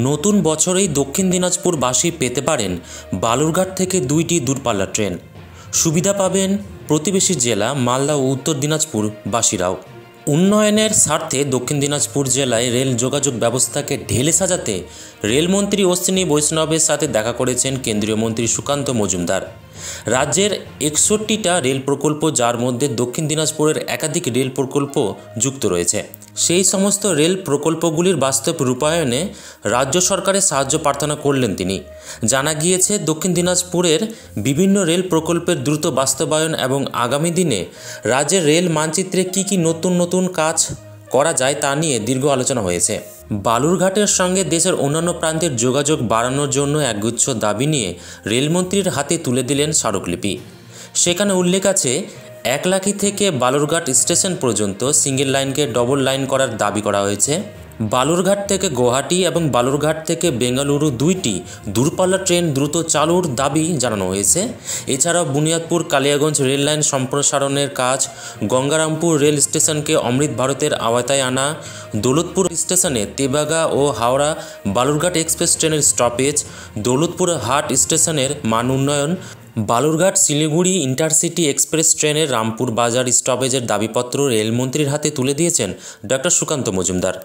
নতুন বছরেই দক্ষিণ দিনাজপুরবাসী পেতে পারেন বালুরঘাট থেকে 2টি দূরপাল্লার ট্রেন। সুবিধা পাবেন প্রতিবেশী জেলা মালদা ও উত্তর দিনাজপুর বাসীরাও। উন্নয়নের স্বার্থে দক্ষিণ দিনাজপুর জেলায় রেল যোগাযোগ ব্যবস্থাকে ঢেলে সাজাতে রেলমন্ত্রী অশ্বিনী বৈষ্ণবের সাথে দেখা করেছেন কেন্দ্রীয় মন্ত্রী সুকান্ত মজুমদার। রাজ্যের 61টা রেল প্রকল্প, যার মধ্যে দক্ষিণ দিনাজপুরের একাধিক রেল প্রকল্প যুক্ত রয়েছে, সেই সমস্ত রেল প্রকল্পগুলির বাস্তব রূপায়ণে রাজ্য সরকারের সাহায্য প্রার্থনা করলেন তিনি। জানা গিয়েছে, দক্ষিণ দিনাজপুরের বিভিন্ন রেল প্রকল্পের দ্রুত বাস্তবায়ন এবং আগামী দিনে রাজ্যের রেল মানচিত্রে কী নতুন কাজ করা যায় তা নিয়ে দীর্ঘ আলোচনা হয়েছে। বালুরঘাটের সঙ্গে দেশের অন্যান্য প্রান্তের যোগাযোগ বাড়ানোর জন্য একগুচ্ছ দাবি নিয়ে রেলমন্ত্রীর হাতে তুলে দিলেন স্মারকলিপি। সেখানে উল্লেখ আছে, একলাখি থেকে বালুরঘাট স্টেশন পর্যন্ত সিঙ্গেল লাইনকে ডবল লাইন করার দাবি করা হয়েছে। বালুরঘাট থেকে গুয়াহাটি এবং বালুরঘাট থেকে বেঙ্গালুরু 2টি দূরপাল্লার ট্রেন দ্রুত চালুর দাবি জানানো হয়েছে। এছাড়াও বুনিয়াদপুর কালিয়াগঞ্জ রেল লাইন সম্প্রসারণের কাজ, গঙ্গারামপুর রেল স্টেশনকে অমৃত ভারতের আওতায় আনা, দৌলতপুর স্টেশনে তেবাগা ও হাওড়া বালুরঘাট এক্সপ্রেস ট্রেনের স্টপেজ, দৌলতপুর হাট স্টেশনের মান উন্নয়ন, বালুরঘাট শিলিগুড়ি ইন্টারসিটি এক্সপ্রেস ট্রেনের রামপুর বাজার স্টপেজের দাবিপত্র রেলমন্ত্রীর হাতে তুলে দিয়েছেন ডক্টর সুকান্ত মজুমদার।